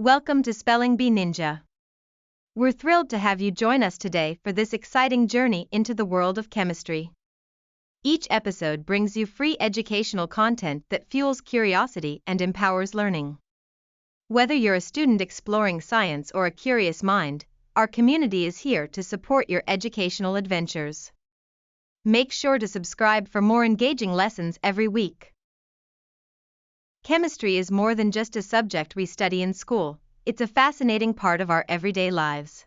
Welcome to Spelling Bee Ninja. We're thrilled to have you join us today for this exciting journey into the world of chemistry. Each episode brings you free educational content that fuels curiosity and empowers learning. Whether you're a student exploring science or a curious mind, our community is here to support your educational adventures. Make sure to subscribe for more engaging lessons every week. Chemistry is more than just a subject we study in school, it's a fascinating part of our everyday lives.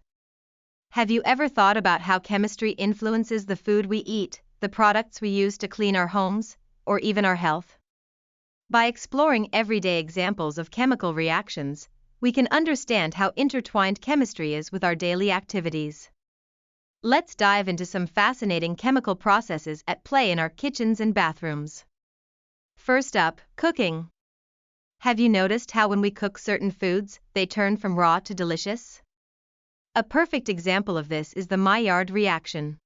Have you ever thought about how chemistry influences the food we eat, the products we use to clean our homes, or even our health? By exploring everyday examples of chemical reactions, we can understand how intertwined chemistry is with our daily activities. Let's dive into some fascinating chemical processes at play in our kitchens and bathrooms. First up, cooking. Have you noticed how when we cook certain foods, they turn from raw to delicious? A perfect example of this is the Maillard reaction.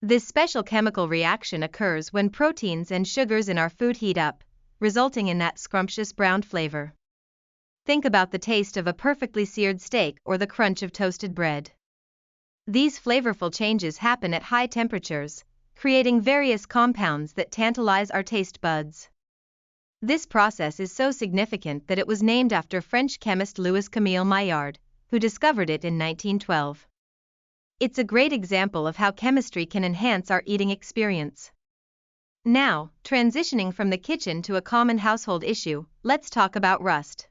This special chemical reaction occurs when proteins and sugars in our food heat up, resulting in that scrumptious browned flavor. Think about the taste of a perfectly seared steak or the crunch of toasted bread. These flavorful changes happen at high temperatures, creating various compounds that tantalize our taste buds. This process is so significant that it was named after French chemist Louis Camille Maillard, who discovered it in 1912. It's a great example of how chemistry can enhance our eating experience. Now, transitioning from the kitchen to a common household issue, let's talk about rust.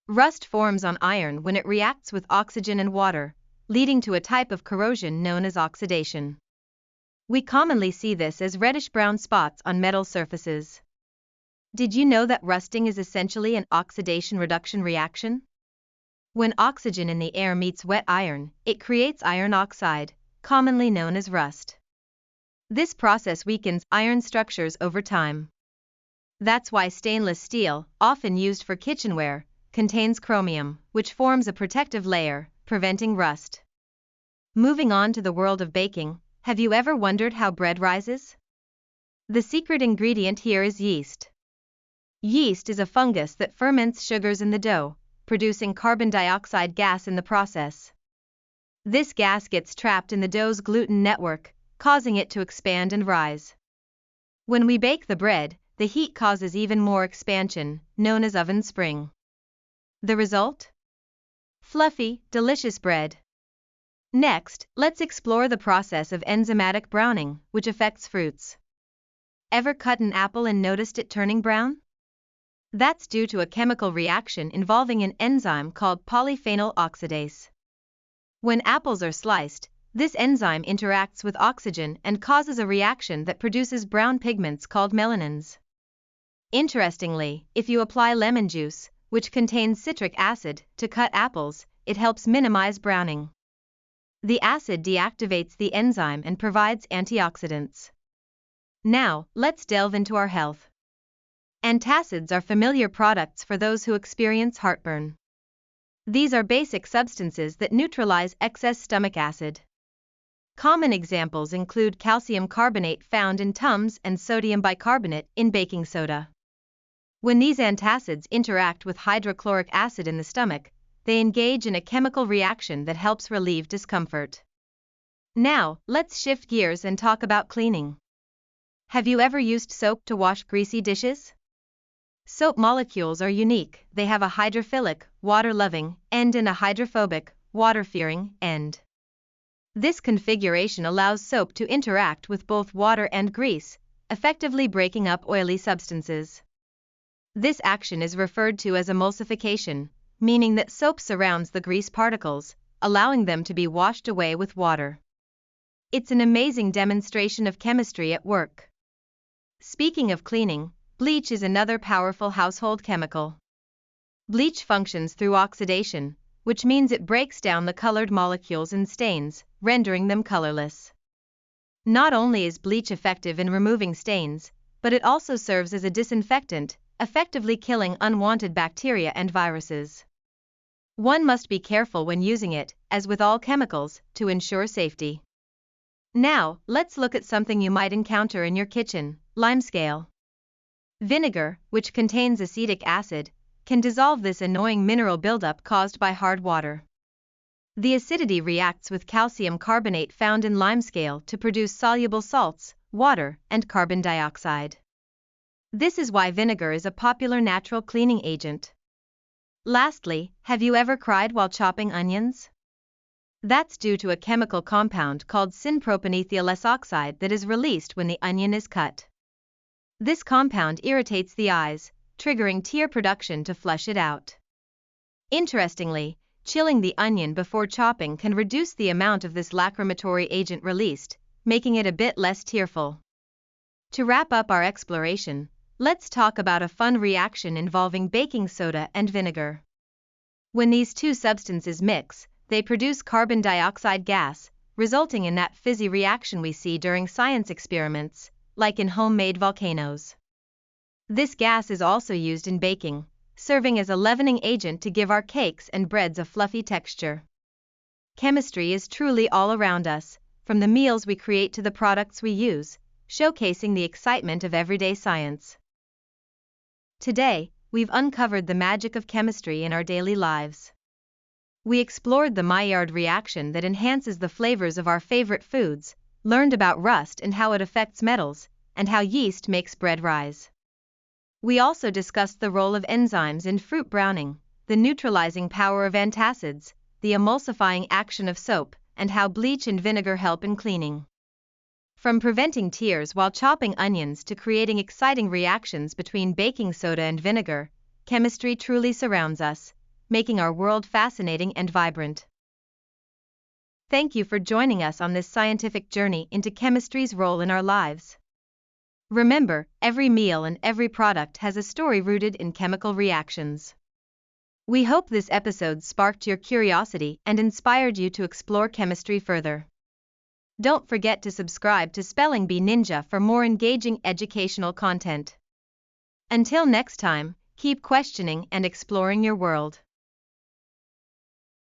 Rust forms on iron when it reacts with oxygen and water, leading to a type of corrosion known as oxidation. We commonly see this as reddish-brown spots on metal surfaces. Did you know that rusting is essentially an oxidation-reduction reaction? When oxygen in the air meets wet iron, it creates iron oxide, commonly known as rust. This process weakens iron structures over time. That's why stainless steel, often used for kitchenware, contains chromium, which forms a protective layer, preventing rust. Moving on to the world of baking, have you ever wondered how bread rises? The secret ingredient here is yeast. Yeast is a fungus that ferments sugars in the dough, producing carbon dioxide gas in the process. This gas gets trapped in the dough's gluten network, causing it to expand and rise. When we bake the bread, the heat causes even more expansion, known as oven spring. The result? Fluffy, delicious bread. Next, let's explore the process of enzymatic browning, which affects fruits. Ever cut an apple and noticed it turning brown? That's due to a chemical reaction involving an enzyme called polyphenol oxidase. When apples are sliced, this enzyme interacts with oxygen and causes a reaction that produces brown pigments called melanins. Interestingly, if you apply lemon juice, which contains citric acid, to cut apples, it helps minimize browning. The acid deactivates the enzyme and provides antioxidants. Now, let's delve into our health. Antacids are familiar products for those who experience heartburn. These are basic substances that neutralize excess stomach acid. Common examples include calcium carbonate found in Tums and sodium bicarbonate in baking soda. When these antacids interact with hydrochloric acid in the stomach, they engage in a chemical reaction that helps relieve discomfort. Now, let's shift gears and talk about cleaning. Have you ever used soap to wash greasy dishes? Soap molecules are unique. They have a hydrophilic, water-loving, end and a hydrophobic, water-fearing, end. This configuration allows soap to interact with both water and grease, effectively breaking up oily substances. This action is referred to as emulsification, meaning that soap surrounds the grease particles, allowing them to be washed away with water. It's an amazing demonstration of chemistry at work. Speaking of cleaning, bleach is another powerful household chemical. Bleach functions through oxidation, which means it breaks down the colored molecules in stains, rendering them colorless. Not only is bleach effective in removing stains, but it also serves as a disinfectant, effectively killing unwanted bacteria and viruses. One must be careful when using it, as with all chemicals, to ensure safety. Now, let's look at something you might encounter in your kitchen: limescale. Vinegar, which contains acetic acid, can dissolve this annoying mineral buildup caused by hard water. The acidity reacts with calcium carbonate found in limescale to produce soluble salts, water, and carbon dioxide. This is why vinegar is a popular natural cleaning agent. Lastly, have you ever cried while chopping onions? That's due to a chemical compound called synpropanethyl S oxide that is released when the onion is cut. This compound irritates the eyes, triggering tear production to flush it out. Interestingly, chilling the onion before chopping can reduce the amount of this lacrimatory agent released, making it a bit less tearful. To wrap up our exploration, let's talk about a fun reaction involving baking soda and vinegar. When these two substances mix, they produce carbon dioxide gas, resulting in that fizzy reaction we see during science experiments, like in homemade volcanoes. This gas is also used in baking, serving as a leavening agent to give our cakes and breads a fluffy texture. Chemistry is truly all around us, from the meals we create to the products we use, showcasing the excitement of everyday science. Today, we've uncovered the magic of chemistry in our daily lives. We explored the Maillard reaction that enhances the flavors of our favorite foods, learned about rust and how it affects metals, and how yeast makes bread rise. We also discussed the role of enzymes in fruit browning, the neutralizing power of antacids, the emulsifying action of soap, and how bleach and vinegar help in cleaning. From preventing tears while chopping onions to creating exciting reactions between baking soda and vinegar, chemistry truly surrounds us, making our world fascinating and vibrant. Thank you for joining us on this scientific journey into chemistry's role in our lives. Remember, every meal and every product has a story rooted in chemical reactions. We hope this episode sparked your curiosity and inspired you to explore chemistry further. Don't forget to subscribe to Spelling Bee Ninja for more engaging educational content. Until next time, keep questioning and exploring your world.